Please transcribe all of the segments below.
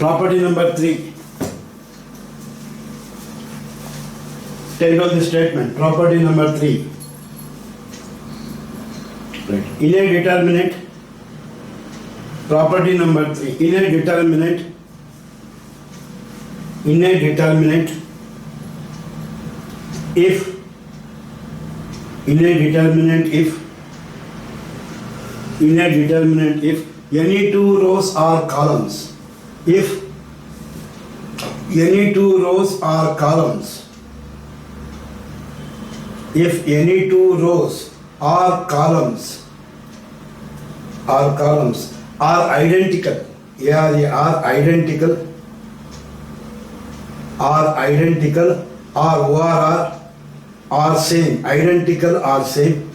Property number 3. Take down the statement. Property number 3. Right. In a determinate, property number 3. In a determinate, if any two rows are columns, if any two rows are columns, if any two rows or columns are identical, are identical or OR are same, identical or same,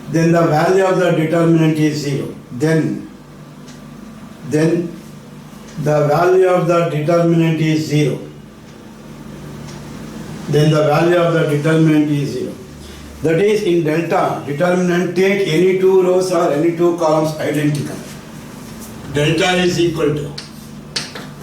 then the value of the determinant is 0. Then the value of the determinant is 0. Then the value of the determinant is 0. That is, in delta, determinant take any two rows or any two columns identical. Delta is equal to,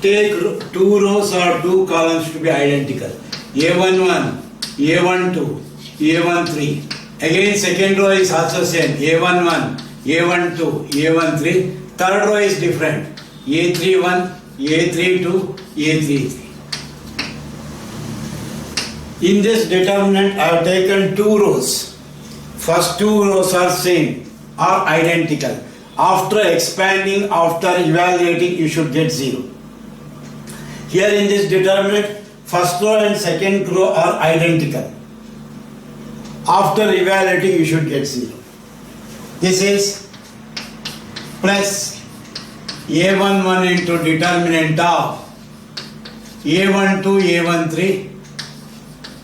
take two rows or two columns to be identical. A11, A12, A13. Again, second row is also same. A11, A12, A13. Third row is different. A31, A32, A33. In this determinant, I have taken two rows. First two rows are same, are identical. After expanding, after evaluating, you should get 0. Here in this determinant, first row and second row are identical. After evaluating, you should get 0. This is plus A11 into determinant of A12, A13,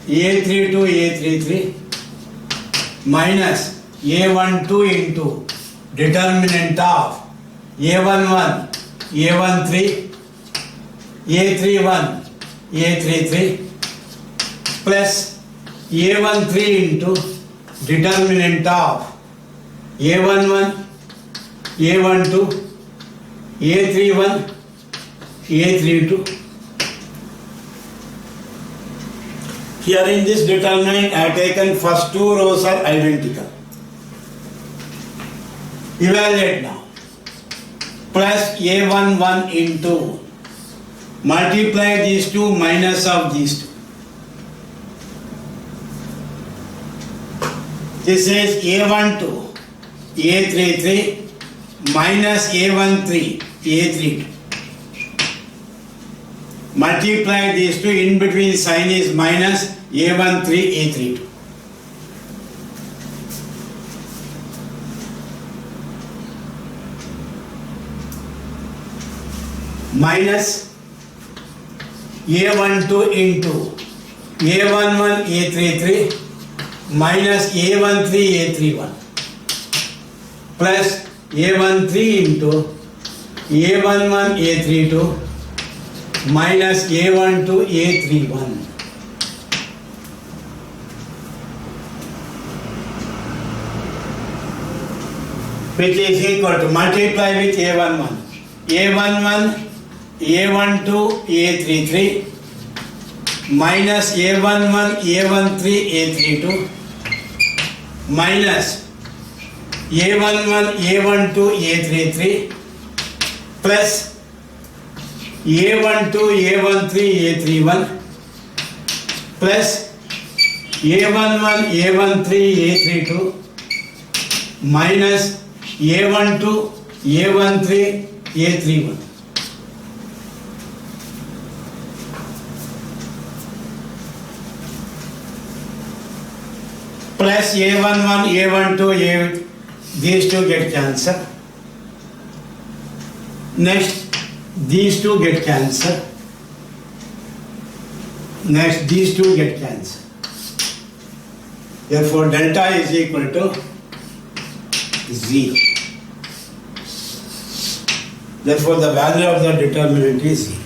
A32, A33 minus A12 into determinant of A11, A13, A31, A33 plus A13 into determinant of A11, A12, A31, A32. Here in this determinant, I have taken first two rows are identical. Evaluate now. Plus A11 into, multiply these two minus of these two. This is A12, A33 minus A13, A32. Multiply these two, in between sign is minus A13, A32. Minus A12 into A11, A33 minus A13, A31 plus A13 into A11, A32 minus A12, A31. Which is equal to, multiply with A11. A11, A12, A33 minus A11, A13, A32 minus A11, A12, A33 plus A12, A13, A31 plus A11, A13, A32 minus A12, A13, A31. Plus A11, A12, these two get cancelled. Next, these two get cancelled. Next, these two get cancelled. Therefore, delta is equal to 0. Therefore, the value of the determinant is 0.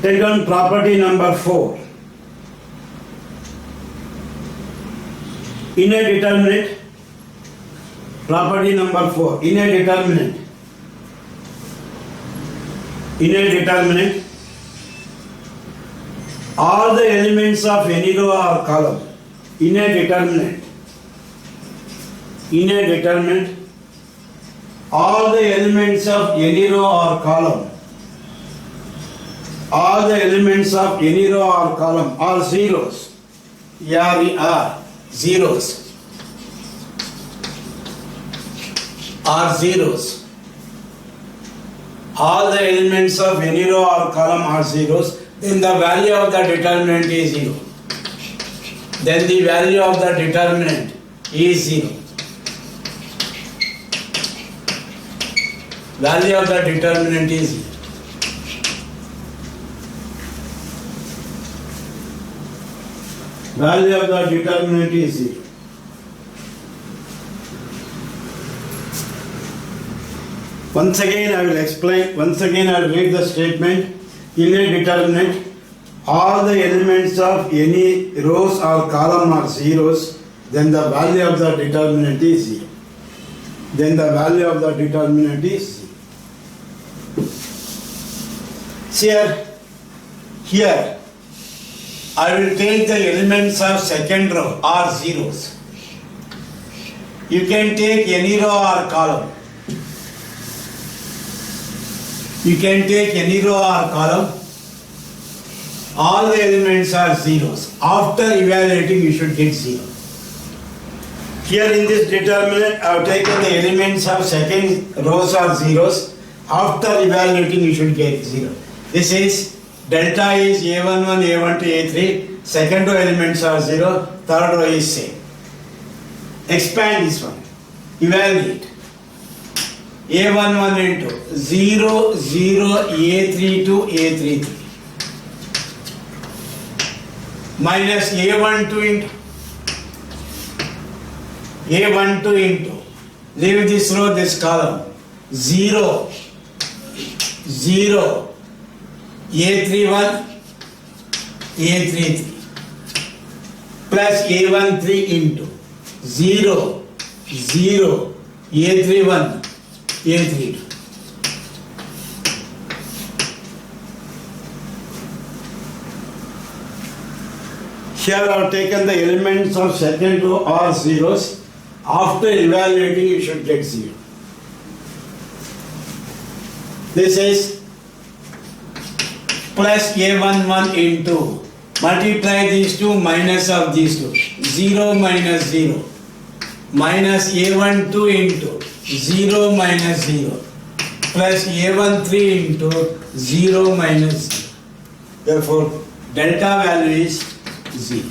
Take on property number 4. In a determinate, Property number 4. In a determinant, all the elements of any row or column. In a determinant, all the elements of any row or column. All the elements of any row or column are zeros. Are zeros. Are zeros. All the elements of any row or column are zeros, then the value of the determinant is 0. Then the value of the determinant is 0. Value of the determinant is 0. Value of the determinant is 0. Once again I will explain, once again I will read the statement. In a determinant, all the elements of any rows or column are zeros, then the value of the determinant is 0. Then the value of the determinant is 0. Here, I will take the elements of second row are zeros. You can take any row or column. You can take any row or column. All the elements are zeros. After evaluating, you should get 0. Here in this determinant, I have taken the elements of second rows are zeros. After evaluating, you should get 0. This is delta is A11, A12, A3. Second row elements are 0. Third row is same. Expand this one. Evaluate. A11 into 0, 0, A32, A33. Minus A12 into leave this row, this column. 0, 0, A31, A33. Plus A13 into 0, 0, A31, A32. Here I have taken the elements of second row are zeros. After evaluating, you should get 0. This is plus A11 into multiply these two minus of these two. 0 minus 0. Minus A12 into 0 minus 0. Plus A13 into 0 minus 0. Therefore, delta value is 0.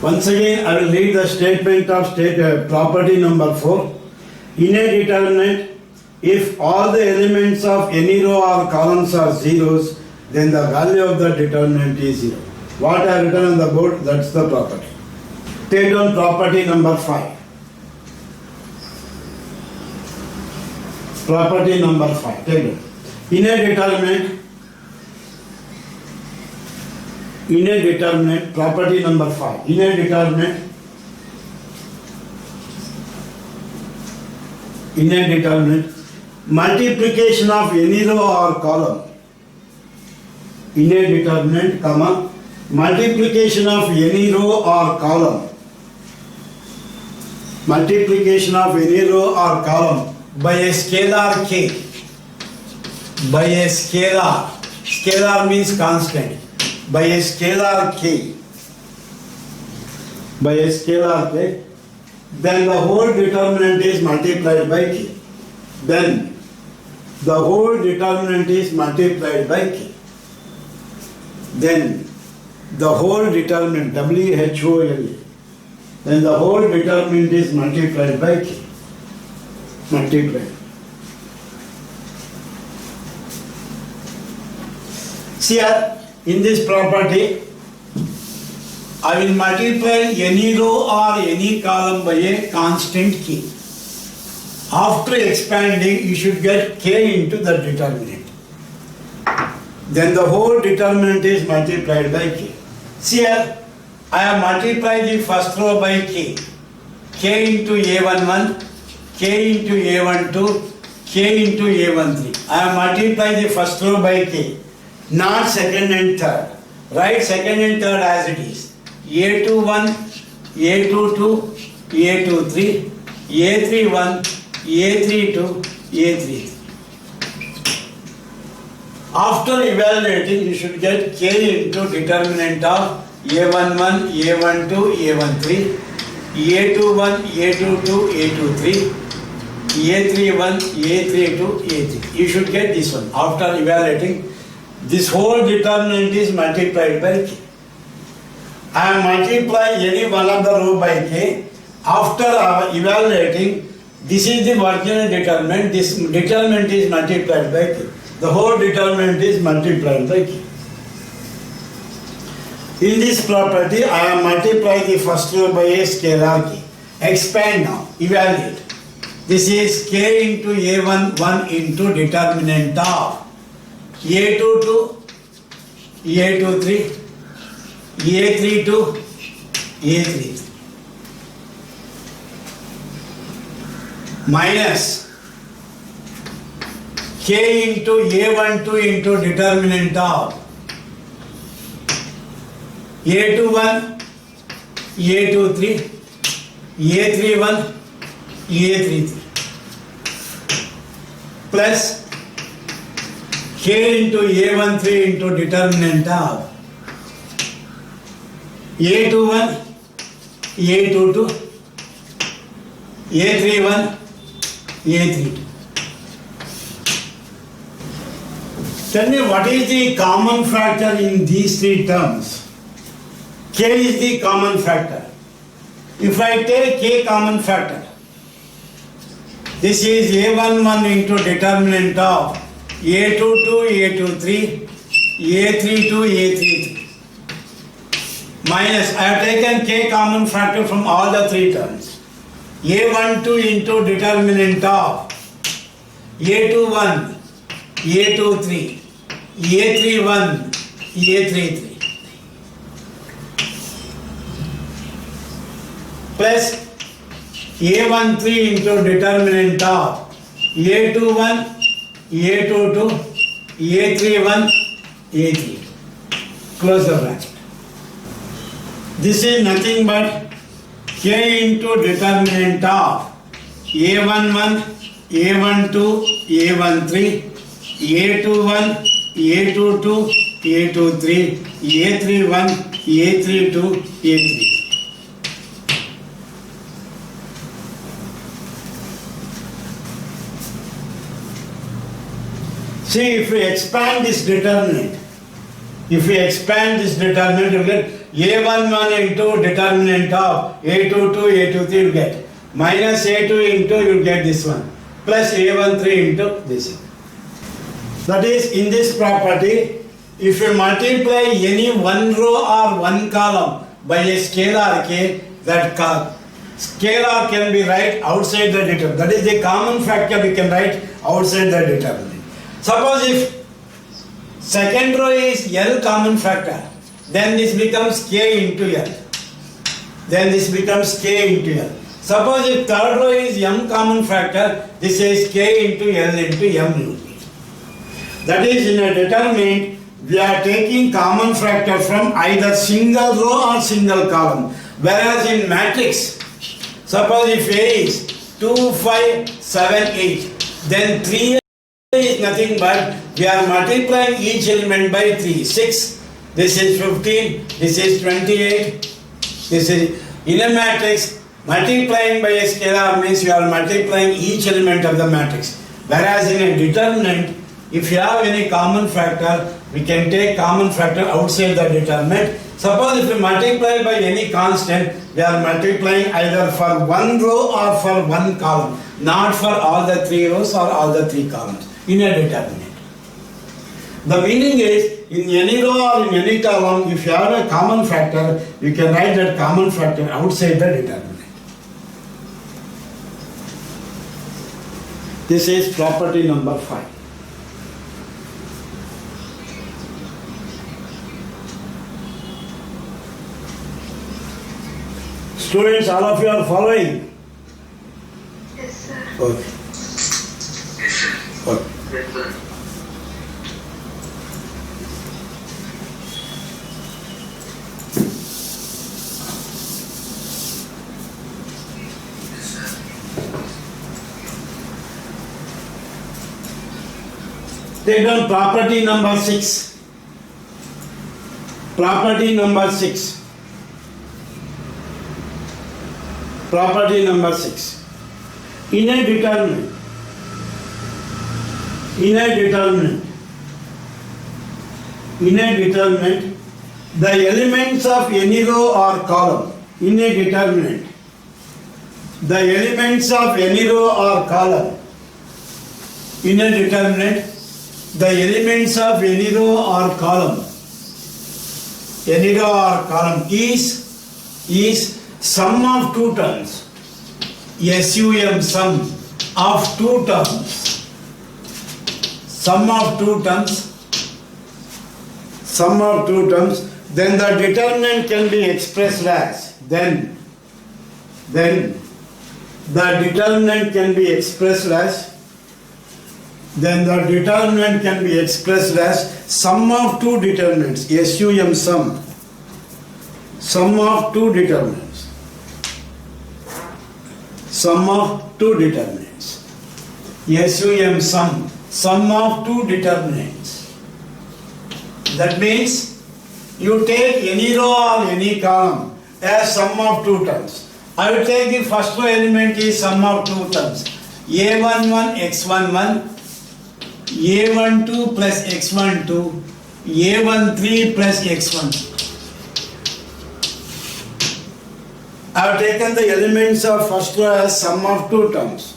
Once again, I will read the statement of property number 4. In a determinant, if all the elements of any row or columns are zeros, then the value of the determinant is 0. What I have written on the board, that's the property. Take down property number 5. Property number 5. Take down. In a determinant, property number 5. In a determinant, multiplication of any row or column. In a determinant, comma, multiplication of any row or column. Multiplication of any row or column by a scalar k. By a scalar. Scalar means constant. By a scalar k. By a scalar k. Then the whole determinant is multiplied by k. Then the whole determinant is multiplied by k. Then the whole determinant, WHOLE. Then the whole determinant is multiplied by k. Multiplied. See here, in this property, I will multiply any row or any column by a constant k. After expanding, you should get k into the determinant. Then the whole determinant is multiplied by k. See here, I have multiplied the first row by k. K into A11, K into A12, K into A13. I have multiplied the first row by K, not second and third. Write second and third as it is. A21, A22, A23, A31, A32, A33. After evaluating, you should get K into determinant of A11, A12, A13, A21, A22, A23, A31, A32, A3. You should get this one. After evaluating, this whole determinant is multiplied by K. I am multiplying any one of the row by K. After evaluating, this is the original determinant. This determinant is multiplied by K. The whole determinant is multiplied by K. In this property, I am multiplying the first row by a scalar K. Expand now, evaluate. This is K into A11 into determinant of A22, A23, A32, A33. Minus K into A12 into determinant of A21, A23, A31, A33 plus K into A13 into determinant of A21, A22, A31, A32. Tell me what is the common factor in these three terms? K is the common factor. If I take K common factor, this is A11 into determinant of A22, A23, A32, A33. Minus, I have taken K common factor from all the three terms. A12 into determinant of A21, A23, A31, A33. Plus A13 into determinant of A21, A22, A31, A3. Close the bracket. This is nothing but K into determinant of A11, A12, A13, A21, A22, A23, A31, A32, A3. See, if we expand this determinant, you get A11 into determinant of A22, A23 you get. Minus A2 into you get this one. Plus A13 into this one. That is, in this property, if you multiply any one row or one column by a scalar K, that scalar can be write outside the determinant. That is the common factor we can write outside the determinant. Suppose if second row is L common factor, then this becomes K into L. Suppose if third row is M common factor, this is K into L into M. That is, in a determinant, we are taking common factor from either single row or single column. Whereas in matrix, suppose if A is 2, 5, 7, 8, then 3 is nothing but we are multiplying each element by 3. 6, this is 15, this is 28, this is in a matrix. Multiplying by a scalar means you are multiplying each element of the matrix. Whereas in a determinant, if you have any common factor, we can take common factor outside the determinant. Suppose if we multiply by any constant, we are multiplying either for one row or for one column, not for all the three rows or all the three columns in a determinant. The meaning is, in any row or in any column, if you have a common factor, you can write that common factor outside the determinant. This is property number 5. Students, all of you are following? Yes, sir. Okay. Okay. Yes, sir. Take down property number 6. Property number 6. Property number 6. In a determinant, the elements of any row or column, in a determinant, the elements of any row or column, in a determinant, the elements of any row or column is sum of two terms. SUM, sum of two terms. Sum of two terms. Then the determinant can be expressed as then the determinant can be expressed as sum of two determinants. SUM, sum of two determinants. Sum of two determinants. SUM, sum of two determinants. That means you take any row or any column as sum of two terms. I will take the first row element is sum of two terms. A11 x11, A12 plus x12, A13 plus x13. I have taken the elements of first row as sum of two terms.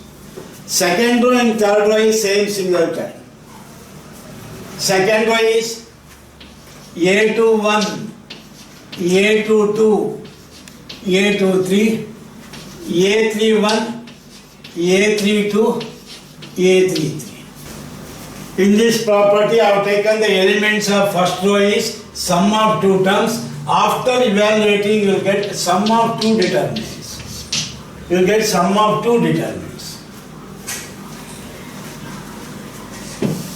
Second row and third row is same single term. Second row is A21, A22, A23, A31, A32, A33. In this property, I have taken the elements of first row is sum of two terms. After evaluating, you will get sum of two determinants. You will get sum of two determinants.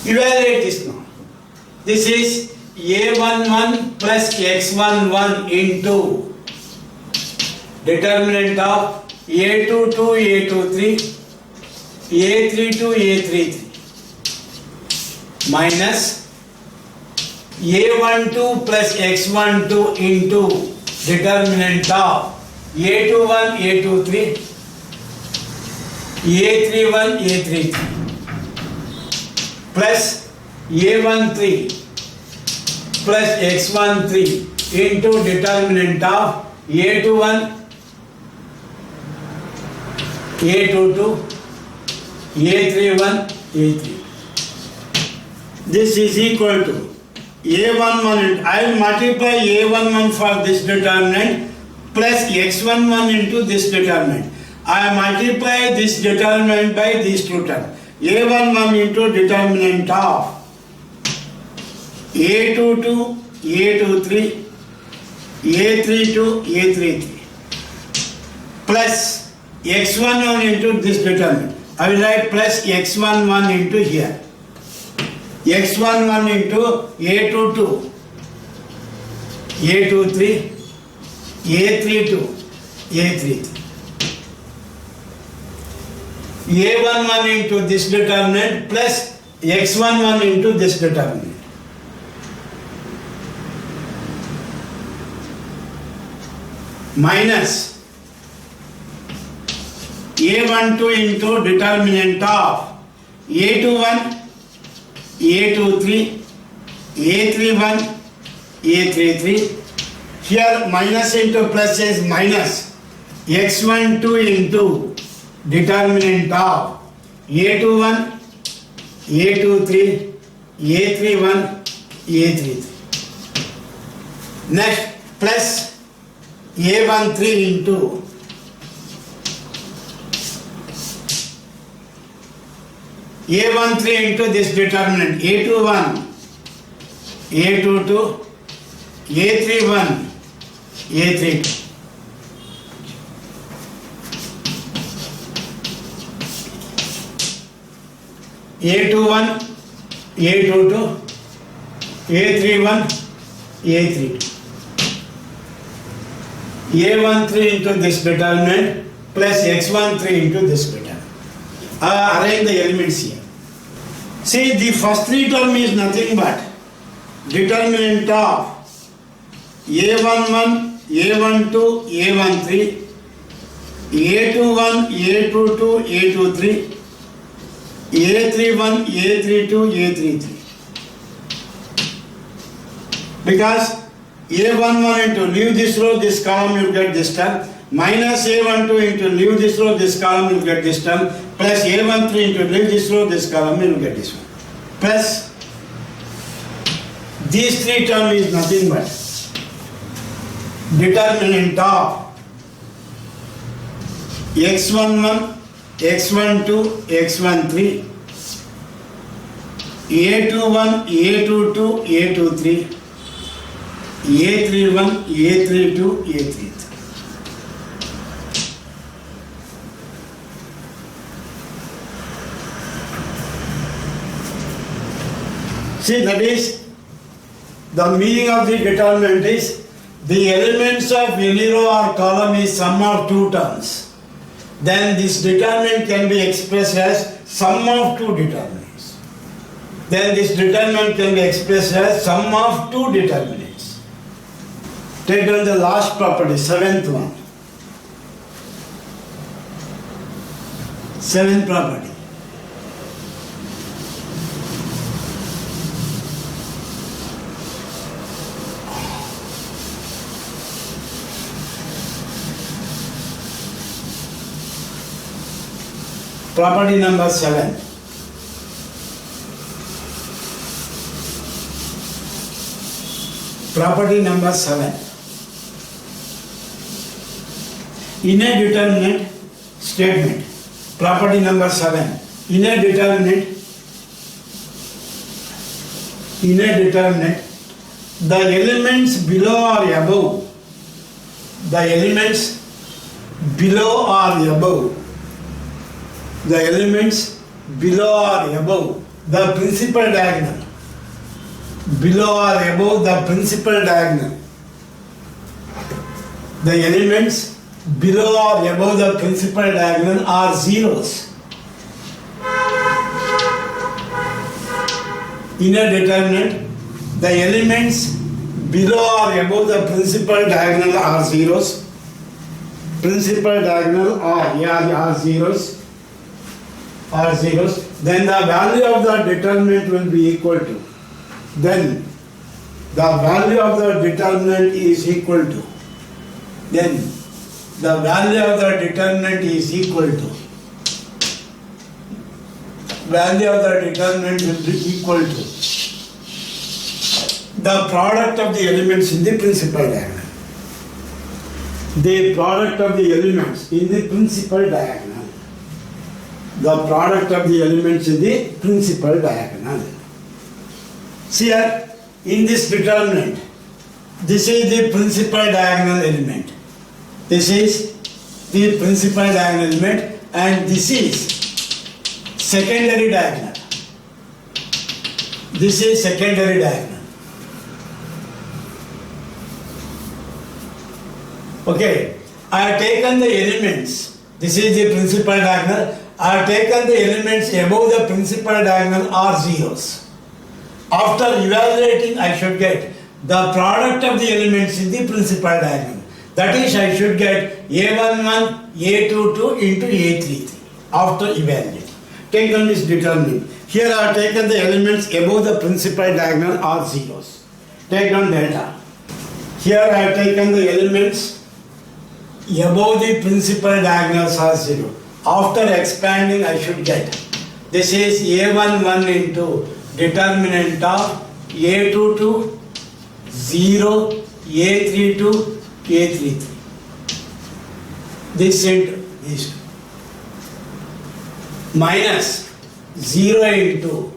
Evaluate this now. This is A11 plus x11 into determinant of A22, A23, A32, A33 minus A12 plus x12 into determinant of A21, A23, A31, A33 plus A13 plus x13 into determinant of A21, A22, A31, A3. This is equal to A11, I will multiply A11 for this determinant plus x11 into this determinant. I multiply this determinant by these two terms. A11 into determinant of A22, A23, A32, A33 plus x11 into this determinant. I will write plus x11 into here. x11 into A22, A23, A32, A33. A11 into this determinant plus x11 into this determinant. Minus A12 into determinant of A21, A23, A31, A33. Here minus into plus is minus x12 into determinant of A21, A23, A31, A33. Next plus A13 into A13 into this determinant A21, A22, A31, A32. A21, A22, A31, A32. A13 into this determinant plus X13 into this determinant. Arrange the elements here. See, the first three term is nothing but determinant of A11, A12, A13, A21, A22, A23, A31, A32, A33. Because A11 into leave this row, this column, you get this term. Minus A12 into leave this row, this column, you get this term. Plus A13 into leave this row, this column, you get this one. Plus these three terms is nothing but determinant of X11, X12, X13, A21, A22, A23, A31, A32, A33. See, that is the meaning of the determinant is the elements of any row or column is sum of two terms. Then this determinant can be expressed as sum of two determinants. Then this determinant can be expressed as sum of two determinants. Take down the last property, seventh one. Seventh property. Property number 7. Property number 7. In a determinant statement, property number 7. In a determinant, the elements below or above, the elements below or above, the elements below or above the principal diagonal, below or above the principal diagonal, the elements below or above the principal diagonal are zeros. In a determinant, the elements below or above the principal diagonal are zeros. Principal diagonal are zeros. Are zeros, then the value of the determinant will be equal to, then the value of the determinant is equal to, then the value of the determinant is equal to, value of the determinant will be equal to the product of the elements in the principal diagonal. The product of the elements in the principal diagonal. The product of the elements in the principal diagonal. See here, in this determinant, this is the principal diagonal element. This is the principal diagonal element and this is secondary diagonal. This is secondary diagonal. Okay, I have taken the elements. This is the principal diagonal. I have taken the elements above the principal diagonal are zeros. After evaluating, I should get the product of the elements in the principal diagonal. That is, I should get A11, A22 into A33 after evaluating. Take down this determinant. Here I have taken the elements above the principal diagonal are zeros. Take down delta. Here I have taken the elements above the principal diagonals are 0. After expanding, I should get. This is A11 into determinant of A22, 0, A32, A33. This into these two. Minus 0 into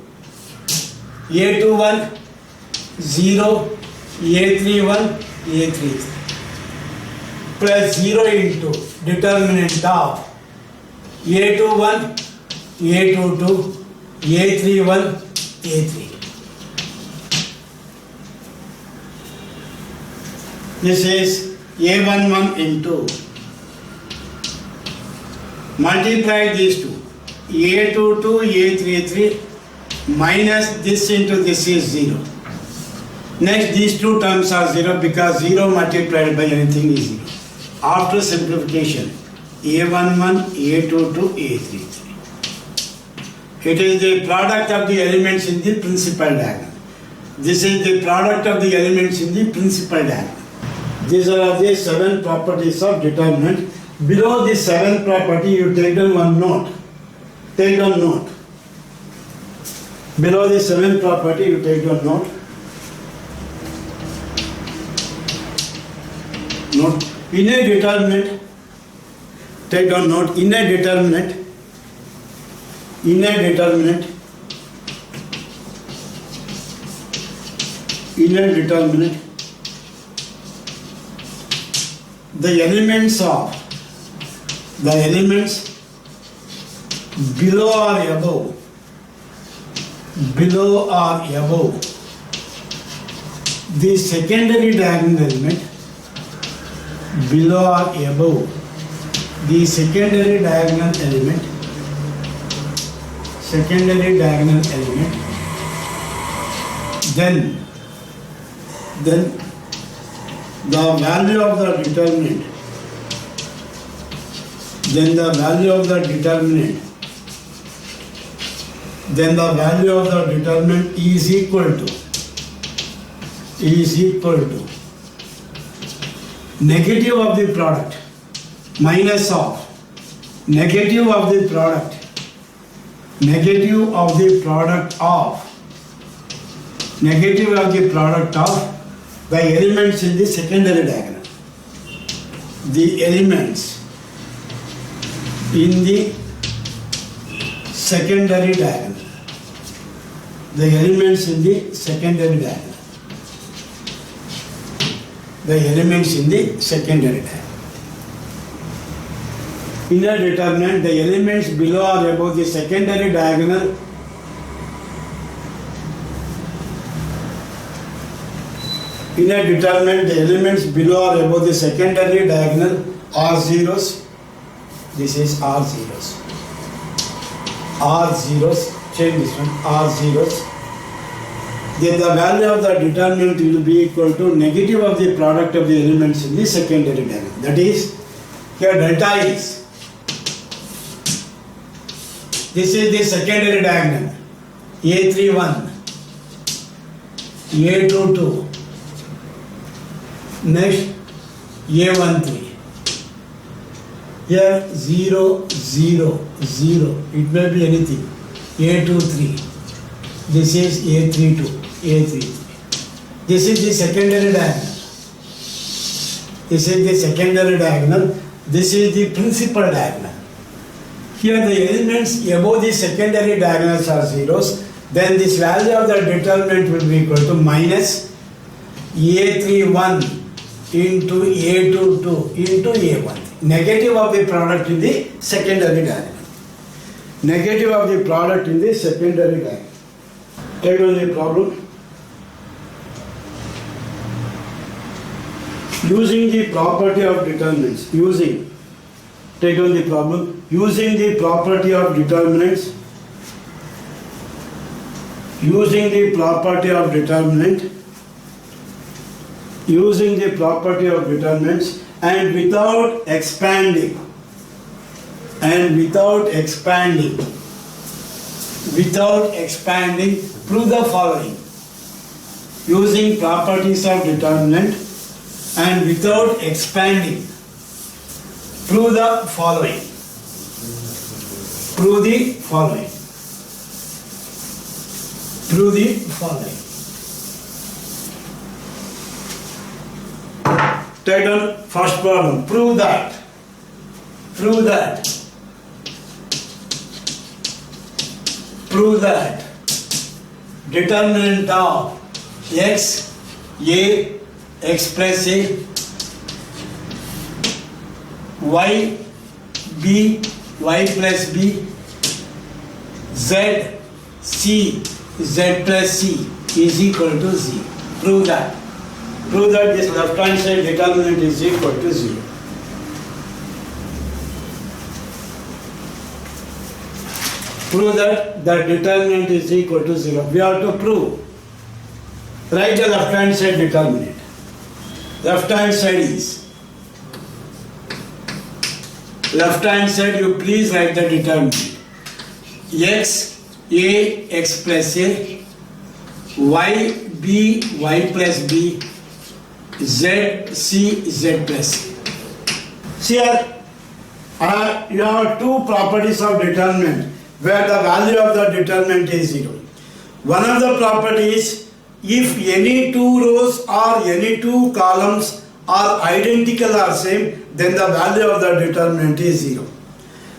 A21, 0, A31, A33. Plus 0 into determinant of A21, A22, A31, A3. This is A11 into, multiply these two, A22, A33, minus this into this is 0. Next, these two terms are 0 because 0 multiplied by anything is 0. After simplification, A11, A22, A33. It is the product of the elements in the principal diagonal. This is the product of the elements in the principal diagonal. These are the 7 properties of determinant. Below the 7th property, you take down one note. Take down note. Below the 7th property, you take down note. Note. In a determinant, take down note. In a determinant, the elements below or above the secondary diagonal element, below or above the secondary diagonal element, then the value of the determinant, is equal to negative of the product minus of negative of the product of the elements in the secondary diagonal. The elements in the secondary diagonal. The elements in the secondary diagonal. In a determinant, the elements below or above the secondary diagonal are zeros. This is R zeros. Change this one. R zeros. Then the value of the determinant will be equal to negative of the product of the elements in the secondary diagonal. That is, here delta is. This is the secondary diagonal. A31, A22, next A13. Here 0, 0, 0. It may be anything. A23. This is A32, A33. This is the secondary diagonal. This is the principal diagonal. Here the elements above the secondary diagonals are zeros. Then this value of the determinant will be equal to minus A31 into A22 into A1. Negative of the product in the secondary diagonal. Take on the problem. Using the property of determinants. Take on the problem. Using the property of determinants. And without expanding, prove the following. Using properties of determinant and without expanding, prove the following. Take on first problem. Prove that determinant of x, a, x plus a, y, b, y plus b, z, C Z plus C is equal to 0. Prove that. Prove that this left hand side determinant is equal to 0. Prove that the determinant is equal to 0. We have to prove. Write the left hand side determinant. Left hand side is. Left hand side, you please write the determinant. X, A, X plus A, Y, B, Y plus B, Z, C, Z plus C. See here, you have two properties of determinant where the value of the determinant is 0. One of the properties, if any two rows or any two columns are identical or same, then the value of the determinant is 0.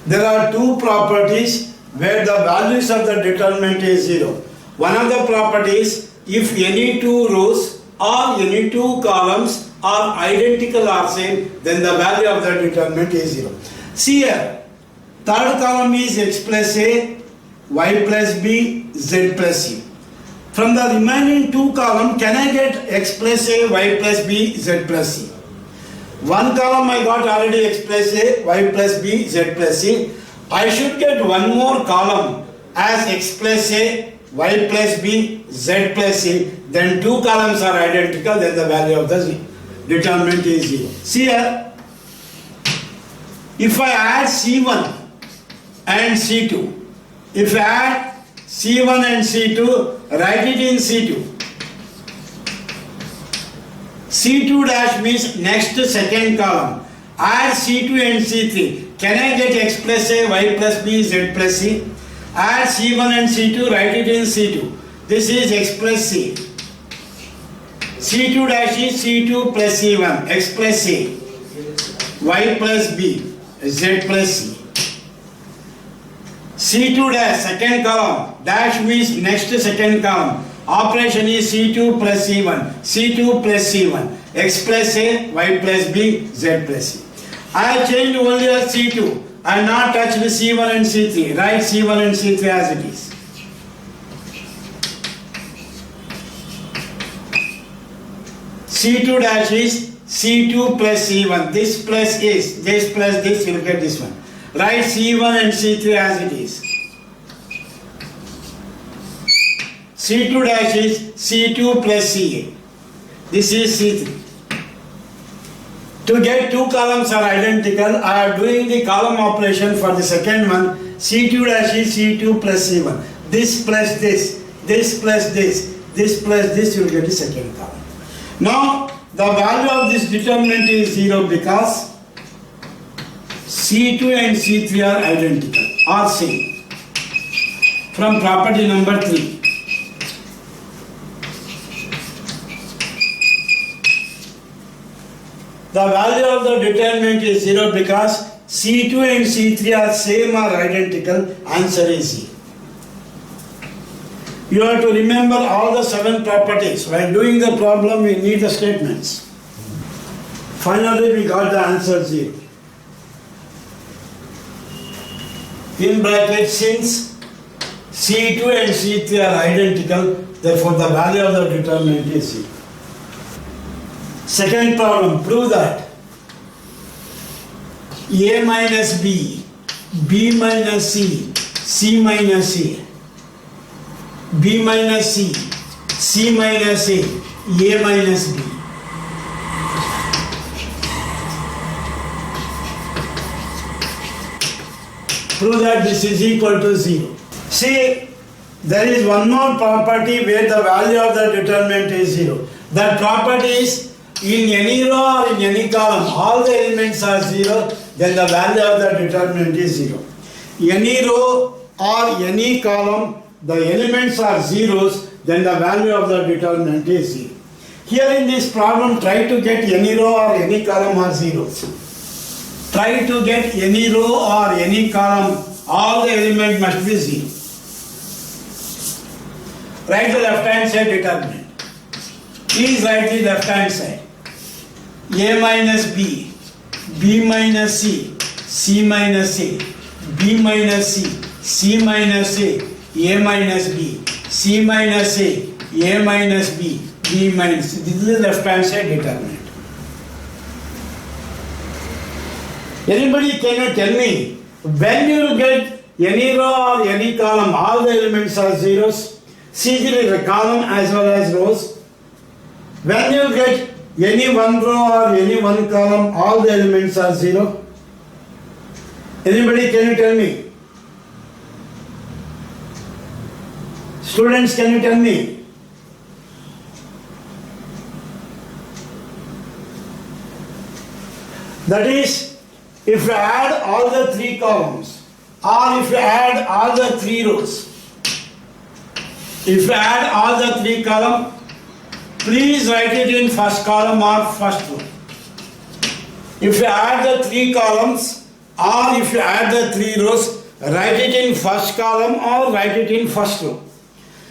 There are two properties where the values of the determinant is 0. One of the properties, if any two rows or any two columns are identical or same, then the value of the determinant is 0. See here, third column is X plus A, Y plus B, Z plus C. From the remaining two columns, can I get X plus A, Y plus B, Z plus C? One column I got already X plus A, Y plus B, Z plus C. I should get one more column as X plus A, Y plus B, Z plus C. Then two columns are identical, then the value of the determinant is 0. See here, if I add C1 and C2, if I add C1 and C2, write it in C2. C2 dash means next second column. Add C2 and C3. Can I get X plus A, Y plus B, Z plus C? Add C1 and C2, write it in C2. This is X plus C. C2 dash is C2 plus C1, X plus A, Y plus B, Z plus C. C2 dash, second column, dash means next second column. Operation is C2 plus C1, C2 plus C1, X plus A, Y plus B, Z plus C. I have changed only as C2. I have not touched C1 and C3. Write C1 and C3 as it is. C2 dash is C2 plus C1. This plus is, this plus this, you will get this one. Write C1 and C3 as it is. C2 dash is C2 plus CA. This is C3. To get two columns are identical, I am doing the column operation for the second one. C2 dash is C2 plus C1. This plus this, this plus this, this plus this, you will get the second column. Now, the value of this determinant is 0 because C2 and C3 are identical or same. From property number 3. The value of the determinant is 0 because C2 and C3 are same or identical. Answer is C. You have to remember all the 7 properties. While doing the problem, we need the statements. Finally, we got the answer 0. In bracket, since C2 and C3 are identical, therefore the value of the determinant is 0. Second problem, prove that A minus B, B minus C, C minus A, B minus C, C minus A minus B. Prove that this is equal to 0. See, there is one more property where the value of the determinant is 0. That property is in any row or in any column, all the elements are 0, then the value of the determinant is 0. Any row or any column, the elements are zeros, then the value of the determinant is 0. Here in this problem, try to get any row or any column are zeros. Try to get any row or any column, all the elements must be 0. Write the left hand side determinant. Please write the left hand side. A minus B, B minus C, C minus A, B minus C, C minus A, A minus B, C minus A minus B, B minus C. This is the left hand side determinant. Anybody can you tell me, when you get any row or any column, all the elements are zeros? See the column as well as rows. When you get any one row or any one column, all the elements are zero. Anybody can you tell me? Students, can you tell me? That is, if you add all the three columns, or if you add all the three rows, if you add all the three columns, please write it in first column or first row. If you add the three columns or if you add the three rows, write it in first column or write it in first row.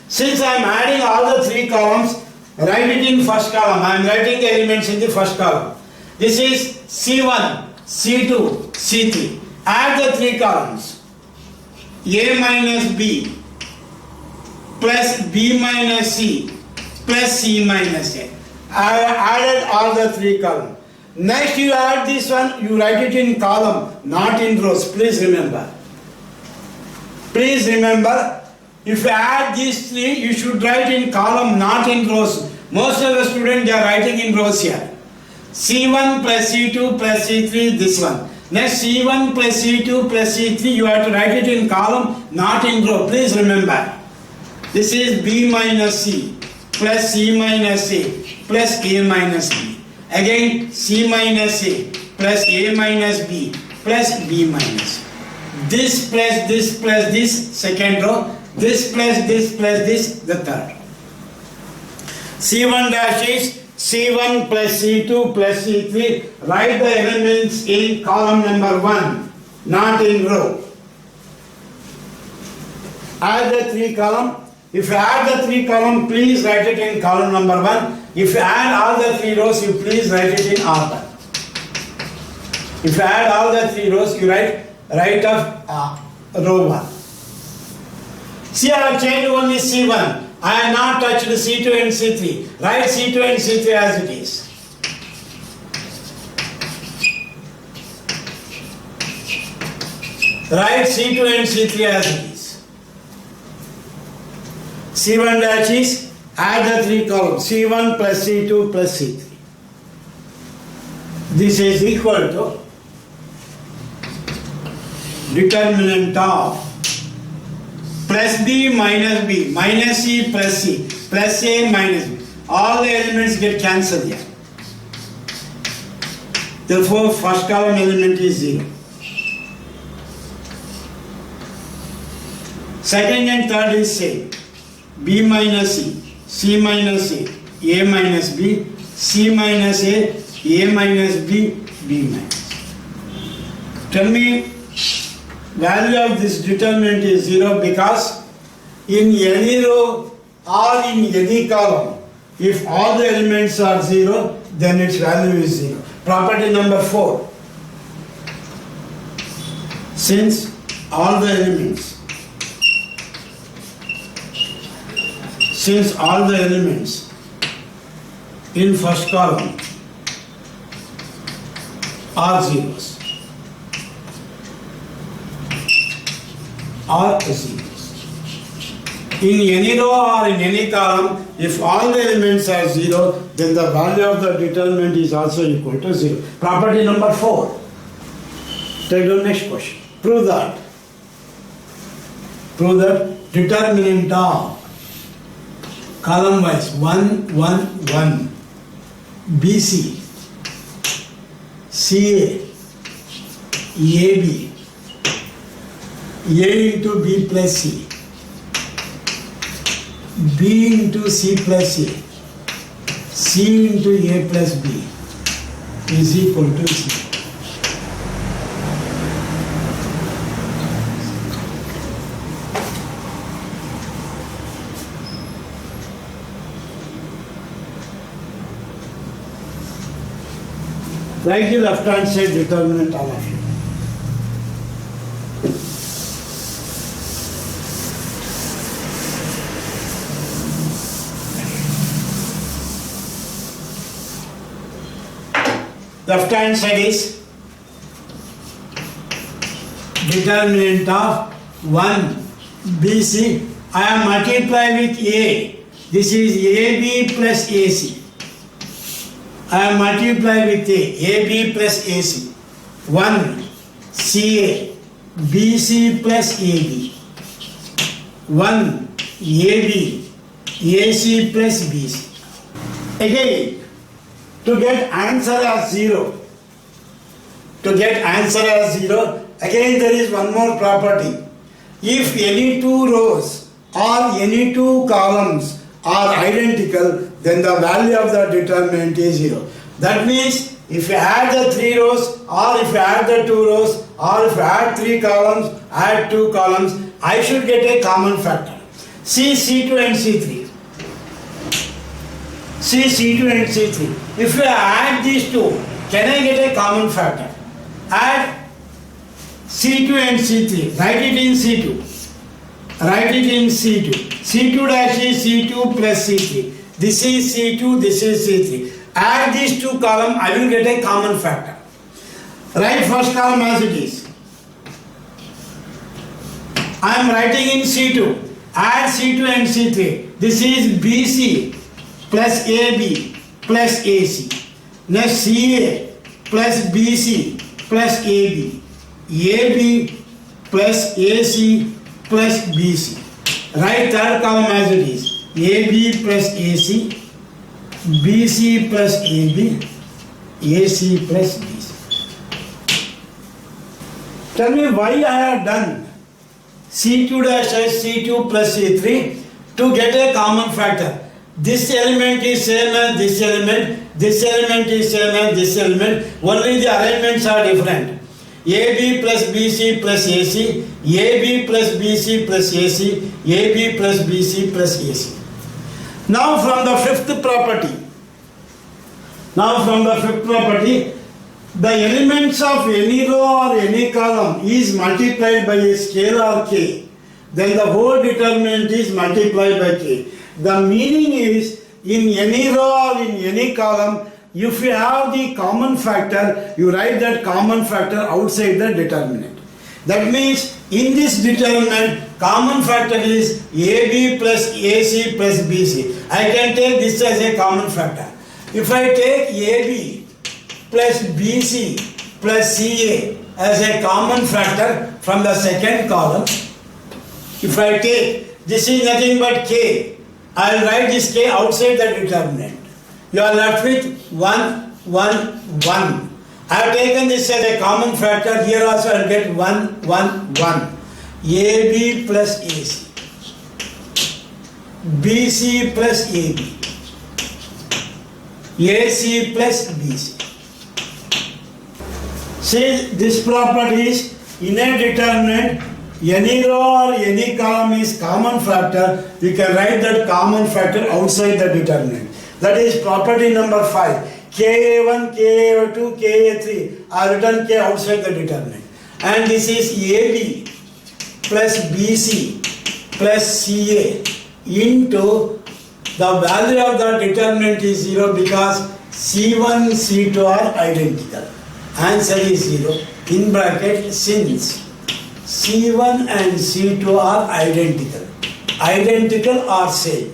Since I am adding all the three columns, write it in first column. I am writing the elements in the first column. This is C1, C2, C3. Add the three columns. A minus B plus B minus C plus C minus A. I added all the three columns. Next you add this one, you write it in column, not in rows. Please remember. Please remember, if you add these three, you should write in column, not in rows. Most of the students, they are writing in rows here. C1 plus C2 plus C3, this one. Next C1 plus C2 plus C3, you have to write it in column, not in row. Please remember. This is B minus C plus C minus A plus A minus B. Again C minus A plus A minus B plus B minus. This plus this plus this, second row. This plus this plus this, the third. C1 dash is C1 plus C2 plus C3. Write the elements in column number 1, not in row. Add the three column. If you add the three column, please write it in column number 1. If you add all the three rows, you please write it in order. If you add all the three rows, you write right of row 1. See, I have changed only C1. I have not touched C2 and C3. Write C2 and C3 as it is. Write C2 and C3 as it is. C1 dash is, add the three columns, C1 plus C2 plus C3. This is equal to determinant of plus B minus B, minus C plus C, plus A minus B. All the elements get cancelled here. Therefore, first column element is 0. Second and third is same. B minus C, C minus A minus B, C minus A minus B, B minus. Tell me, value of this determinant is 0 because in any row or in any column, if all the elements are 0, then its value is 0. Property number 4. Since all the elements in first column are zeros. In any row or in any column, if all the elements are 0, then the value of the determinant is also equal to 0. Property number 4. Take the next question. Prove that determinant of column wise 1, 1, 1, BC, CA, AB, A into B plus C, B into C plus A, C into A plus B is equal to C. Write the left hand side determinant, all of you. Left hand side is determinant of 1 BC. I am multiplying with A. This is AB plus AC. I am multiplying with AB plus AC. 1 CA BC plus AB. 1 AB AC plus BC. Again, to get answer as 0, again there is one more property. If any two rows or any two columns are identical, then the value of the determinant is 0. That means if you add the 3 rows, or if you add the 2 rows, or if you add 3 columns, add 2 columns, I should get a common factor. See C2 and C3. See C2 and C3. If you add these two, can I get a common factor? Add C2 and C3. Write it in C2. Write it in C2. C2 dash is C2 plus C3. This is C2, this is C3. Add these two columns, I will get a common factor. Write first column as it is. I am writing in C2. Add C2 and C3. This is BC plus AB plus AC. Next CA plus BC plus AB. AB plus AC plus BC. Write third column as it is. AB plus AC, BC plus AB, AC plus BC. Tell me why I have done C2 dash as C2 plus C3 to get a common factor. This element is same as this element, this element is same as this element, only the arrangements are different. AB plus BC plus AC, AB plus BC plus AC, AB plus BC plus AC. Now from the fifth property, the elements of any row or any column is multiplied by a scalar k, then the whole determinant is multiplied by k. The meaning is, in any row or in any column, if you have the common factor, you write that common factor outside the determinant. That means in this determinant, common factor is AB plus AC plus BC. I can take this as a common factor. If I take AB plus BC plus CA as a common factor from the second column, if I take, this is nothing but K, I will write this K outside the determinant. You are left with 1, 1, 1. I have taken this as a common factor. Here also I will get 1, 1, 1. AB plus AC. BC plus AB. AC plus BC. See, this property is in a determinant, any row or any column is common factor, we can write that common factor outside the determinant. That is property number 5. Ka1, Ka2, Ka3 are written K outside the determinant. And this is AB plus BC plus CA into the value of the determinant is 0 because C1, C2 are identical. Answer is 0. In bracket, since C1 and C2 are identical. Identical or same.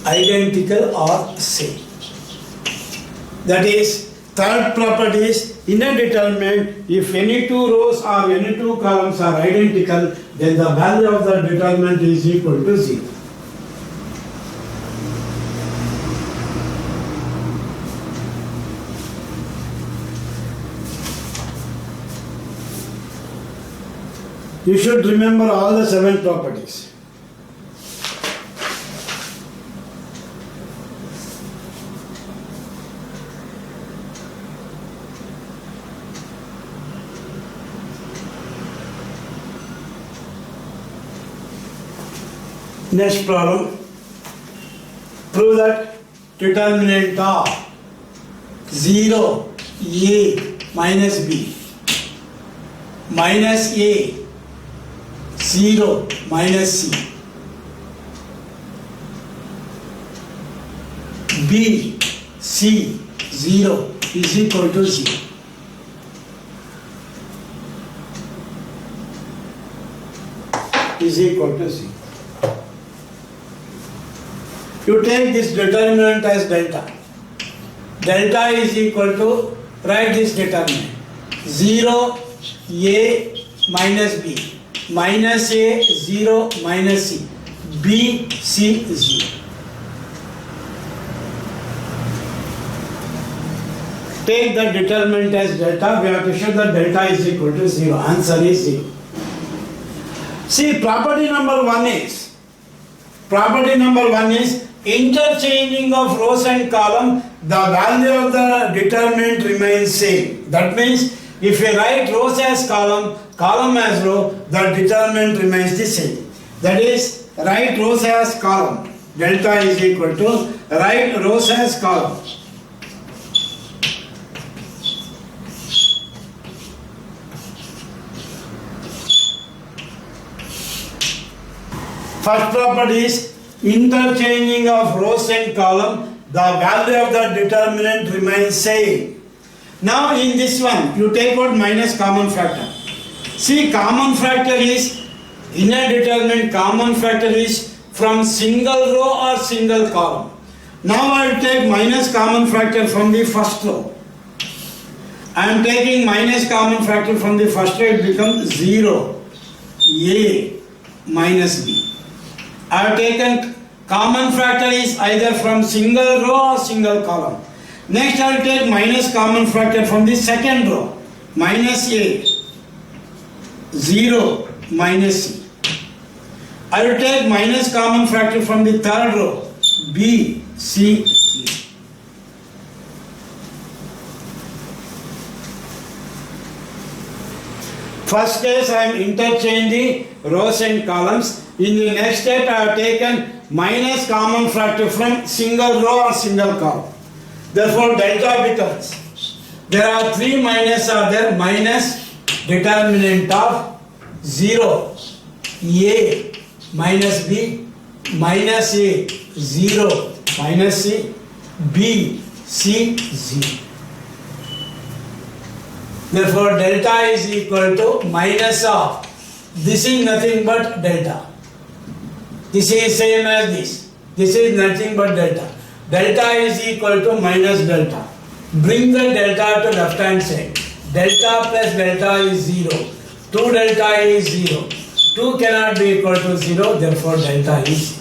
Identical or same. That is, third property is, in a determinant, if any two rows or any two columns are identical, then the value of the determinant is equal to 0. You should remember all the 7 properties. Next problem. Prove that determinant of 0 A minus B minus A 0 minus C B C 0 is equal to 0. Is equal to 0. You take this determinant as delta. Delta is equal to, write this determinant. 0 A minus B. Minus A 0 minus C. B C 0. Take the determinant as delta. We have to show that delta is equal to 0. Answer is 0. See, property number 1 is interchanging of rows and column, the value of the determinant remains same. That means if you write rows as column, column as row, the determinant remains the same. That is, write rows as column. Delta is equal to, write rows as column. First property is interchanging of rows and column, the value of the determinant remains same. Now in this one, you take out minus common factor. See, common factor is, in a determinant, common factor is from single row or single column. Now I will take minus common factor from the first row. I am taking minus common factor from the first row, it becomes 0, A minus B. I have taken common factor is either from single row or single column. Next I will take minus common factor from the second row. Minus A, 0 minus C. I will take minus common factor from the third row. B, C, C. First case I am interchanging rows and columns. In the next step I have taken minus common factor from single row or single column. Therefore delta becomes, there are three minus are there, minus determinant of 0, A minus B, minus A 0 minus C, B C 0. Therefore delta is equal to minus of, this is nothing but delta. This is same as this. This is nothing but delta. Delta is equal to minus delta. Bring the delta to left hand side. Delta plus delta is 0. 2 delta is 0. 2 cannot be equal to 0. Therefore delta is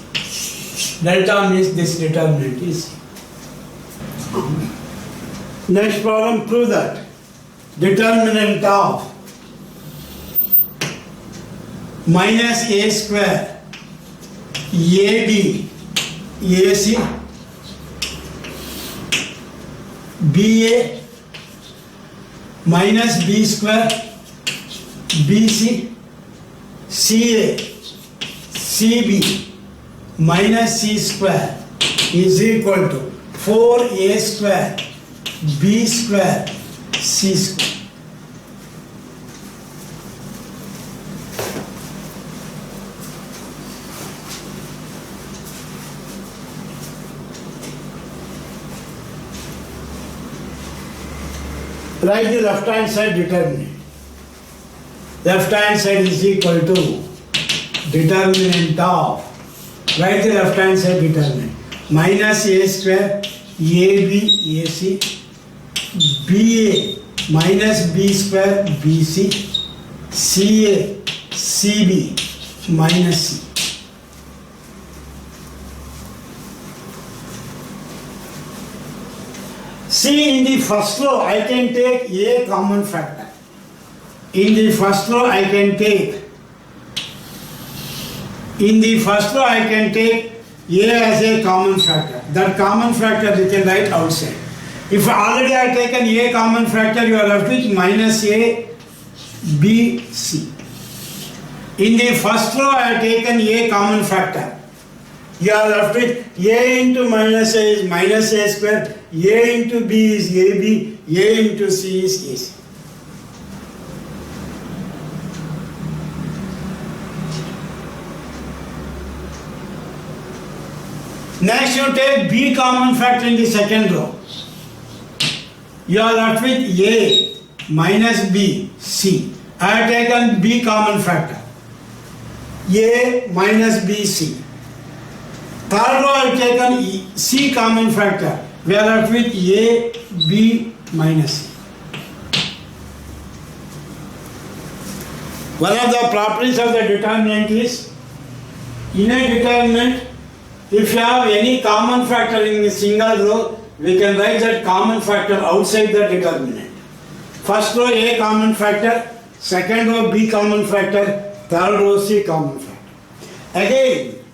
0. Delta means this determinant is 0. Next problem, prove that determinant of minus A square AB, AC, BA minus B square, BC, CA, CB minus C square is equal to 4A square, B square, C square. Write the left hand side determinant. Left hand side is equal to determinant of, write the left hand side determinant, minus A square AB AC, BA minus B square BC, CA CB minus C. See, in the first row I can take A common factor. In the first row I can take A as a common factor. That common factor you can write outside. If already I have taken A common factor, you are left with minus A, B, C. In the first row I have taken A common factor. You are left with A into minus A is minus A square, A into B is AB, A into C is AC. Next you take B common factor in the second row. You are left with A minus B, C. I have taken B common factor. A minus B, C. Third row I have taken C common factor. We are left with A, B minus C. One of the properties of the determinant is, in a determinant, if you have any common factor in a single row, we can write that common factor outside the determinant. First row A common factor, second row B common factor, third row C common factor. Again,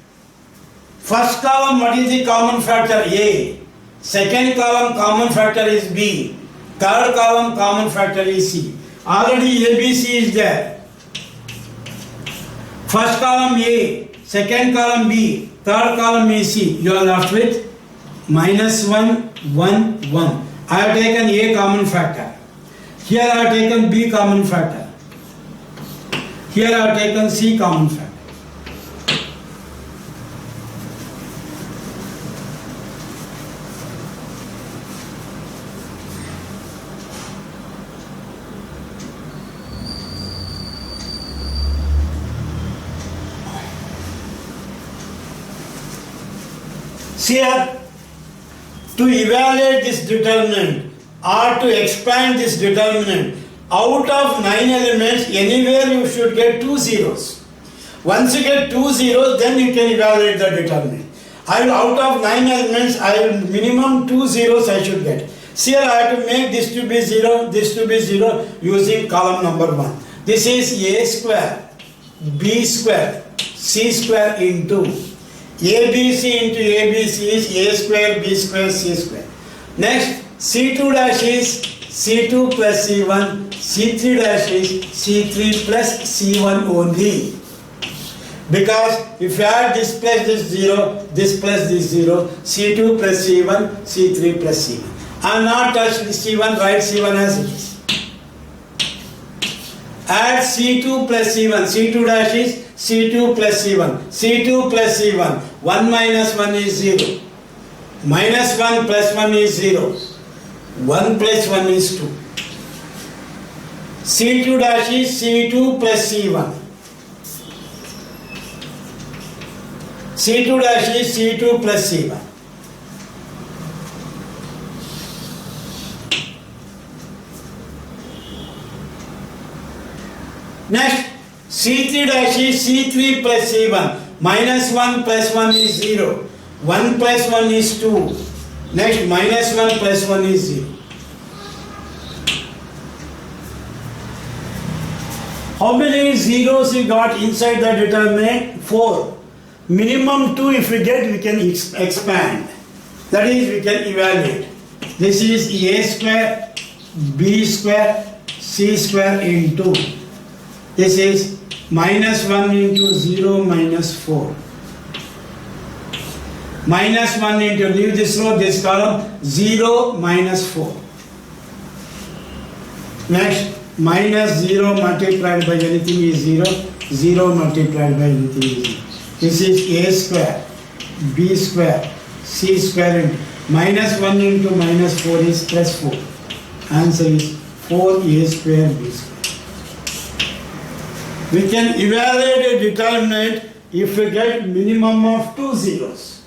first column what is the common factor? A. Second column common factor is B. Third column common factor is C. Already ABC is there. First column A, second column B, third column is C. You are left with minus 1, 1, 1. I have taken A common factor. Here I have taken B common factor. Here I have taken C common factor. Here, to evaluate this determinant or to expand this determinant, out of 9 elements, anywhere you should get 2 zeros. Once you get 2 zeros, then you can evaluate the determinant. Out of 9 elements, minimum 2 zeros I should get. Here I have to make this to be 0, this to be 0 using column number 1. This is A square, B square, C square into ABC into ABC is A square, B square, C square. Next, C2 dash is C2 plus C1, C3 dash is C3 plus C1 only. Because if you add this plus this 0, this plus this 0, C2 plus C1, C3 plus C1. I am not touched C1, write C1 as it is. Add C2 plus C1, C2 dash is C2 plus C1, C2 plus C1, 1 minus 1 is 0, minus 1 plus 1 is 0, 1 plus 1 is 2. C2 dash is C2 plus C1, C2 dash is C2 plus C1. Next, C3 dash is C3 plus C1, minus 1 plus 1 is 0, 1 plus 1 is 2, next minus 1 plus 1 is 0. How many zeros we got inside the determinant? 4. Minimum 2 if we get, we can expand. That is, we can evaluate. This is A square, B square, C square into. This is minus 1 into 0 minus 4. Minus 1 into, leave this row, this column, 0 minus 4. Next, minus 0 multiplied by anything is 0, 0 multiplied by anything is 0. This is A square, B square, C square into, minus 1 into minus 4 is plus 4. Answer is 4A square B square. We can evaluate a determinant if we get minimum of 2 zeros.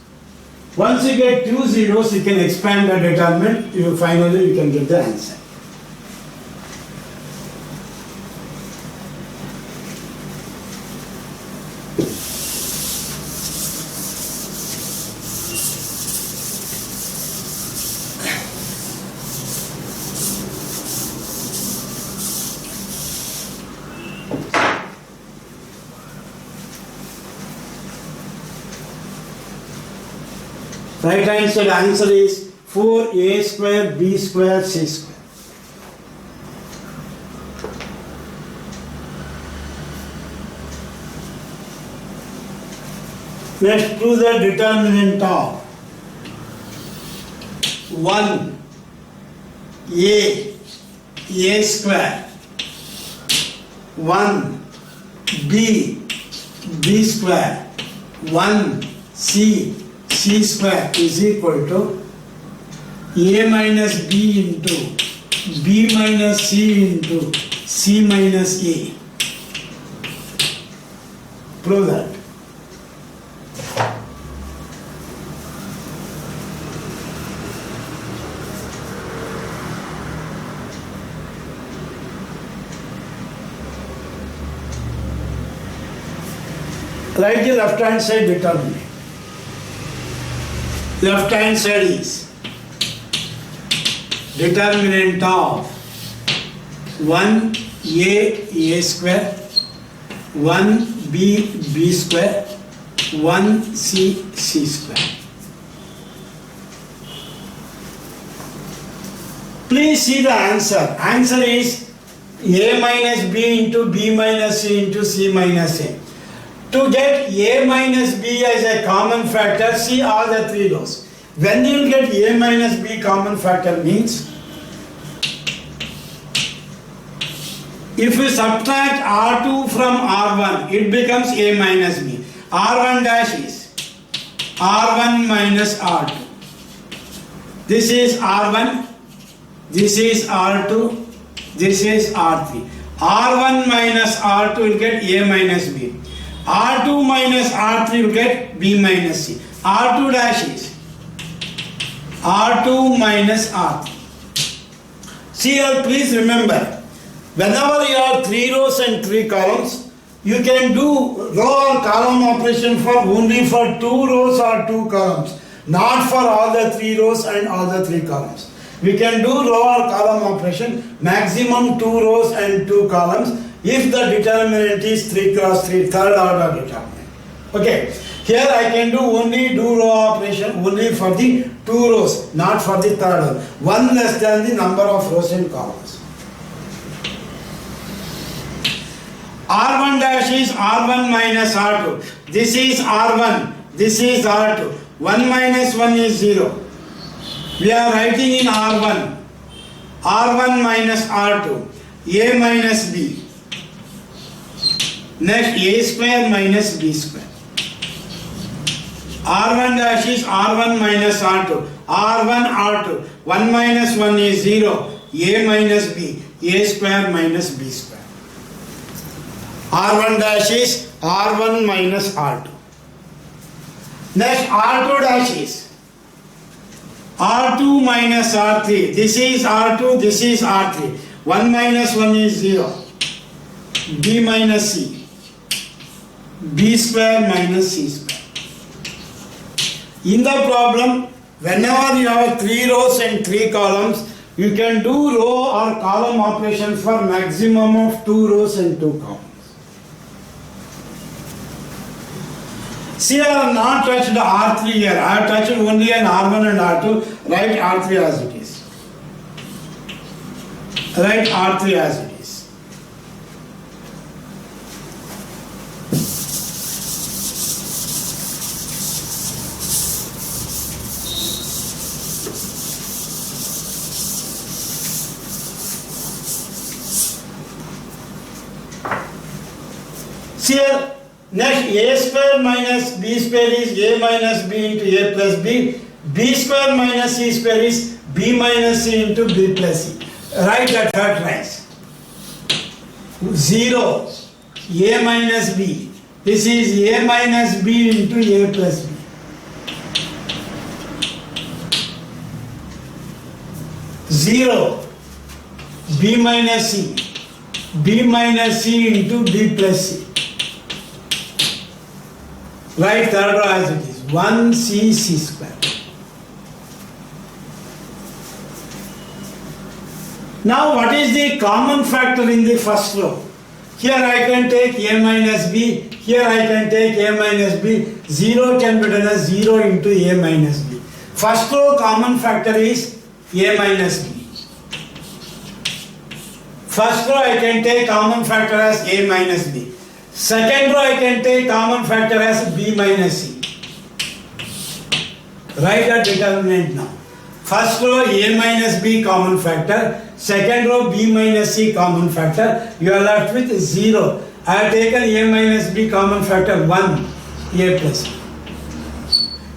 Once you get 2 zeros, you can expand the determinant, finally you can get the answer. Right hand side answer is 4A square B square C square. Next, prove the determinant of 1 A square, 1 B square, 1 C C square is equal to A minus B into B minus C into C minus A. Prove that. Write the left hand side determinant. Left hand side is determinant of 1a square, 1b square, 1c square. Please see the answer. Answer is a minus b into b minus c into c minus a. To get a minus b as a common factor, see all the three rows. When you get a minus b common factor means, if you subtract R2 from R1, it becomes a minus b. R1 dash is R1 minus R2. This is R1, this is R2, this is R3. R1 minus R2 will get a minus b. R2 minus R3 will get b minus c. R2 dash is R2 minus R3. See here, please remember, whenever you have 3 rows and 3 columns, you can do row or column operation for only for 2 rows or 2 columns, not for all the 3 rows and all the 3 columns. We can do row or column operation maximum 2 rows and 2 columns if the determinant is 3 cross 3, third order determinant. Okay, here I can do row operation only for the 2 rows, not for the third one. 1 less than the number of rows and columns. R1 dash is R1 minus R2. This is R1, this is R2. 1 minus 1 is 0. We are writing in R1. R1 minus R2. A minus B. Next A square minus B square. R1 dash is R1 minus R2. R1 R2. 1 minus 1 is 0. A minus B. A square minus B square. R1 dash is R1 minus R2. Next R2 dash is R2 minus R3. This is R2, this is R3. 1 minus 1 is 0. B minus C. B square minus C square. In the problem, whenever you have 3 rows and 3 columns, you can do row or column operation for maximum of 2 rows and 2 columns. See, I have not touched the R3 here. I have touched only an R1 and R2. Write R3 as it is. Write R3 as it is. See here. Next, a square minus b square is a minus b into a plus b. B square minus c square is b minus c into b plus c. Write that factorize. 0, a minus b. This is a minus b into a plus b. 0, b minus c. B minus c into b plus c. Write third row as it is. 1c c square. Now what is the common factor in the first row? Here I can take a minus b. Here I can take a minus b. 0 can be done as 0 into a minus b. First row common factor is a minus b. First row I can take common factor as a minus b. Second row I can take common factor as b minus c. Write the determinant now. First row a minus b common factor. Second row b minus c common factor. You are left with 0. I have taken a minus b common factor 1, a plus.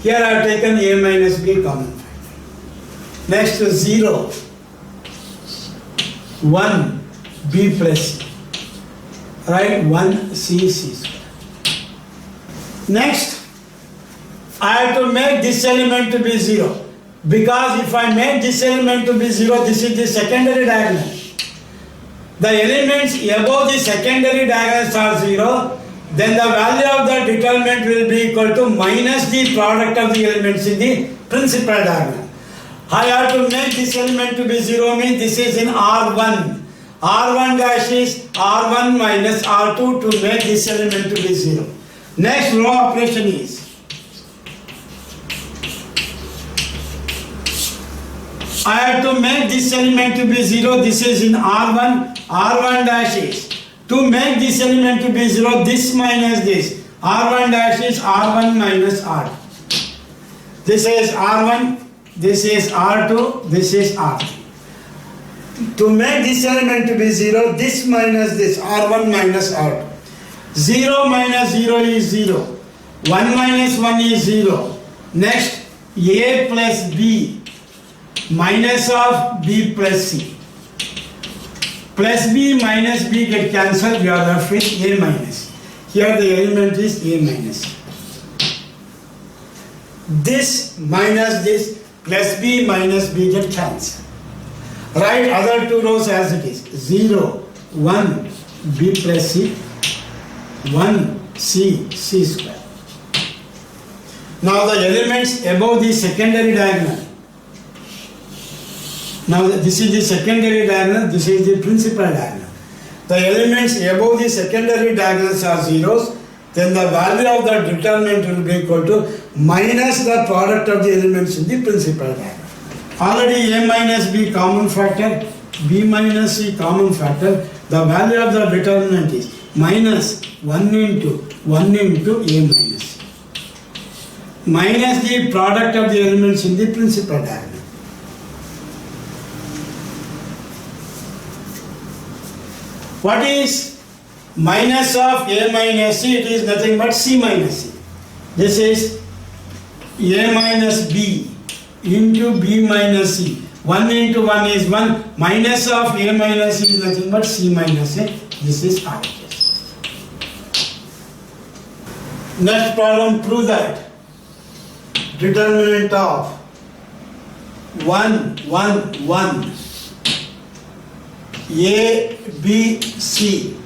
Here I have taken A minus B common factor. Next 0, 1, B plus C. Right, 1 C square. Next, I have to make this element to be 0. Because if I make this element to be 0, this is the secondary diagonal. The elements above the secondary diagonals are 0, then the value of the determinant will be equal to minus the product of the elements in the principal diagonal. I have to make this element to be 0 means this is in R1. R1 dash is R1 minus R2 to make this element to be 0. Next row operation is I have to make this element to be 0. This is in R1. R1 dash is to make this element to be 0. This minus this. R1 dash is R1 minus R2. This is R1. This is R2. This is R3. To make this element to be 0, this minus this, R1 minus R2. 0 minus 0 is 0. 1 minus 1 is 0. Next, A plus B minus of B plus C. Plus B minus B get cancelled, we are left with A minus. Here the element is A minus. This minus this plus B minus B get cancelled. Write other two rows as it is. 0, 1, B plus C, 1, C, C square. Now the elements above the secondary diagonal. Now this is the secondary diagonal, this is the principal diagonal. The elements above the secondary diagonals are zeros, then the value of the determinant will be equal to minus the product of the elements in the principal diagonal. Already A minus B common factor, B minus C common factor, the value of the determinant is minus 1 into A minus C. Minus the product of the elements in the principal diagonal. What is minus of A minus C? It is nothing but C minus C. This is A minus B into B minus C. 1 into 1 is 1. Minus of A minus C is nothing but C minus A. This is RHS. Next problem, prove that determinant of 1, 1, 1 A, B, C,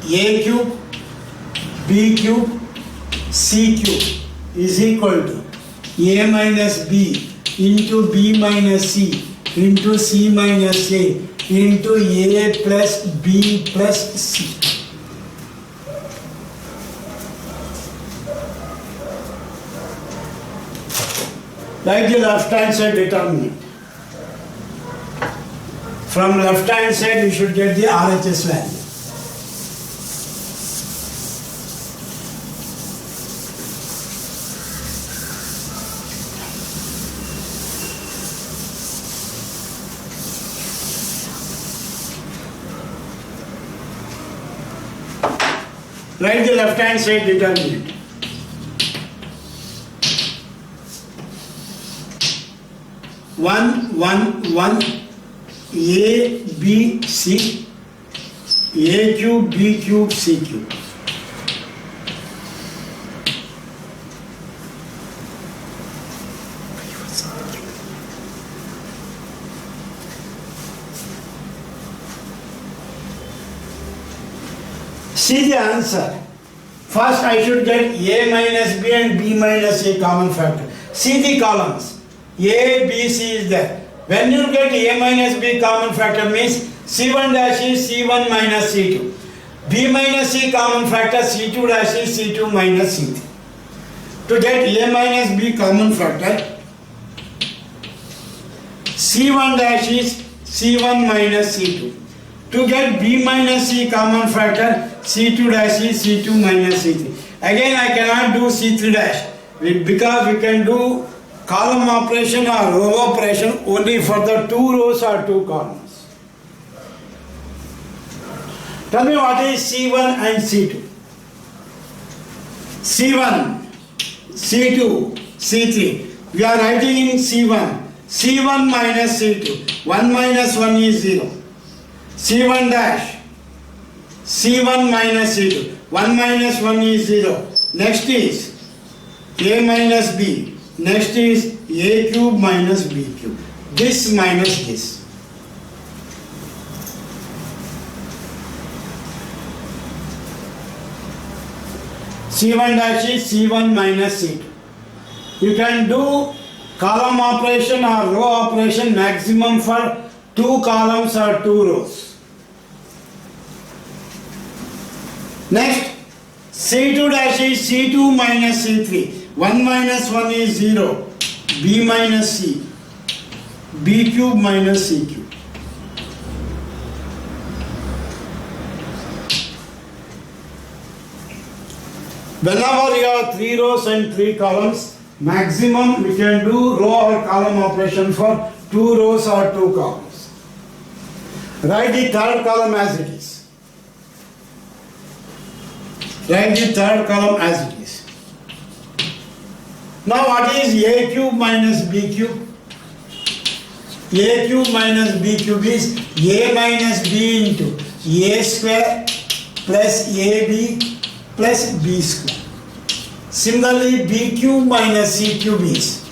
A cube, B cube, C cube is equal to A minus B into B minus C into C minus A into A plus B plus C. Like the left hand side determinant. From left hand side you should get the RHS value. Write the left hand side determinant. One, A, B, C, A cube, B cube, C cube. See the answer. First I should get A minus B and B minus A common factor. See the columns. A, B, C is there. When you get A minus B common factor means C1 dash is C1 minus C2. B minus C common factor, C2 dash is C2 minus C3. To get A minus B common factor, C1 dash is C1 minus C2. To get B minus C common factor, C2 dash is C2 minus C3. Again I cannot do C3 dash because we can do column operation or row operation only for the 2 rows or 2 columns. Tell me what is C1 and C2. C1, C2, C3. We are writing in C1. C1 minus C2. 1 minus 1 is 0. C1 dash. C1 minus C2. 1 minus 1 is 0. Next is A minus B. Next is A cube minus B cube. This minus this. C1 dash is C1 minus C2. You can do column operation or row operation maximum for 2 columns or 2 rows. Next, C2 dash is C2 minus C3. 1 minus 1 is 0. B minus C. B cube minus C cube. Whenever you have 3 rows and 3 columns, maximum we can do row or column operation for 2 rows or 2 columns. Write the third column as it is. Write the third column as it is. Now what is A cube minus B cube? A cube minus B cube is A minus B into A square plus AB plus B square. Similarly, B cube minus C cube is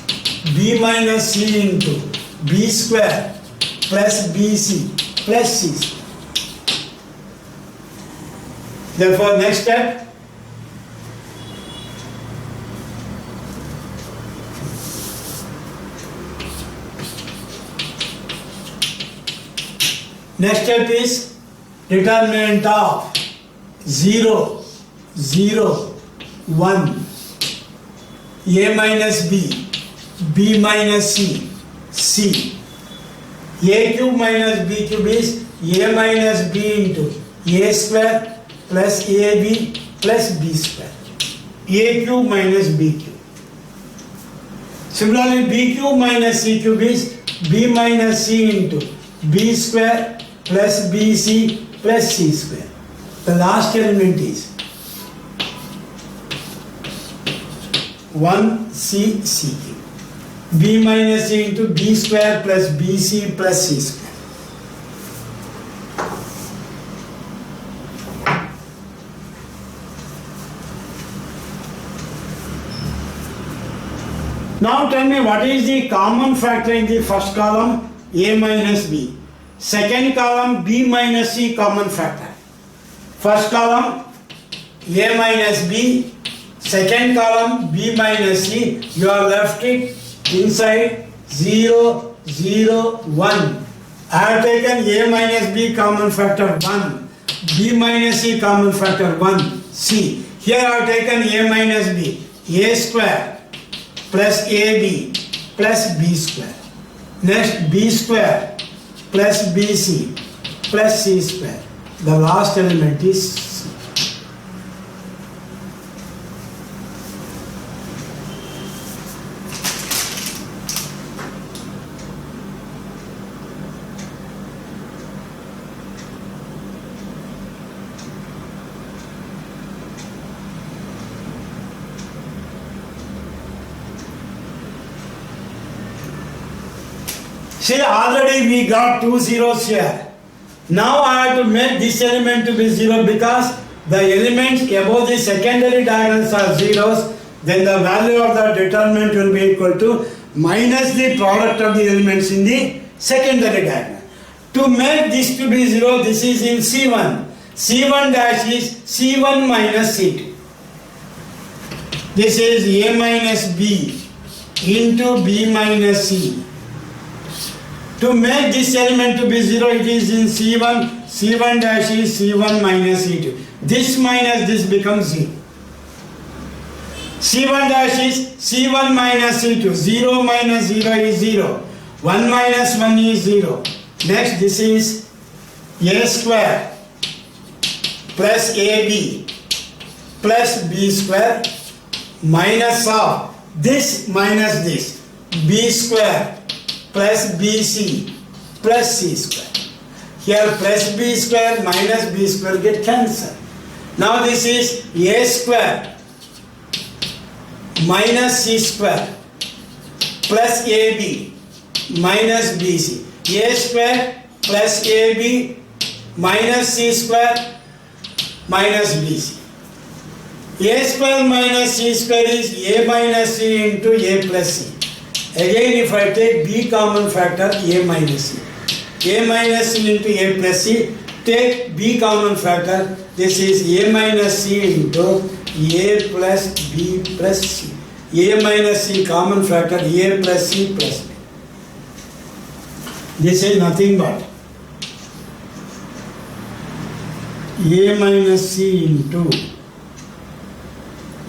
B minus C into B square plus BC plus C square. Therefore, next step, is determinant of 0, 0, 1, A minus B, B minus C, C. A cube minus B cube is A minus B into A square plus AB plus B square. A cube minus B cube. Similarly, B cube minus C cube is B minus C into B square plus BC plus C square. The last element is 1C C cube. B minus C into B square plus BC plus C square. Now tell me what is the common factor in the first column, A minus B. Second column, B minus C common factor. First column, A minus B. Second column, B minus C. You are left it inside 0, 0, 1. I have taken A minus B common factor 1. B minus C common factor 1. C. Here I have taken A minus B. A square plus AB plus B square. Next, B square plus BC plus C square. The last element is C. See, already we got 2 zeros here. Now I have to make this element to be 0 because the elements above the secondary diagonals are zeros. Then the value of the determinant will be equal to minus the product of the elements in the secondary diagonal. To make this to be 0, this is in C1. C1 dash is C1 minus C2. This is A minus B into B minus C. To make this element to be 0, it is in C1. C1 dash is C1 minus C2. This minus this becomes 0. C1 dash is C1 minus C2. 0 minus 0 is 0. 1 minus 1 is 0. Next, this is A square plus AB plus B square minus of this minus this. B square plus BC plus C square. Here plus B square minus B square get cancelled. Now this is A square minus C square plus AB minus BC. A square plus AB minus C square minus BC. A square minus C square is A minus C into A plus C. Again, if I take B common factor, A minus C. A minus C into A plus C. Take B common factor. This is A minus C into A plus B plus C. A minus C common factor, A plus C plus B. This is nothing but A minus C into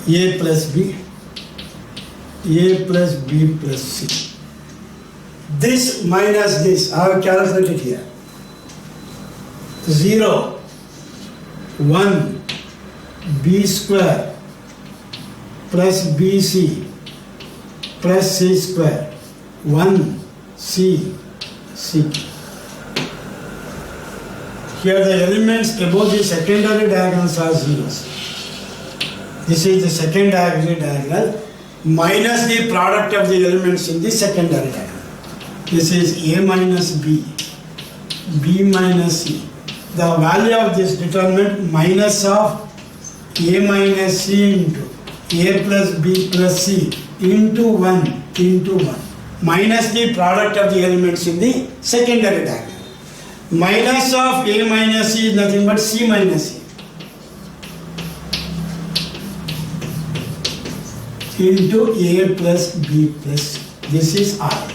A plus B, A plus B plus C. This minus this, I have calculated here. 0, 1, B square plus BC plus C square, 1, C, C. Here the elements above the secondary diagonals are zeros. This is the secondary diagonal minus the product of the elements in the secondary diagonal. This is A minus B, B minus C. The value of this determinant minus of A minus C into A plus B plus C into 1 into 1 minus the product of the elements in the secondary diagonal. Minus of A minus C is nothing but C minus C into A plus B plus C. This is R.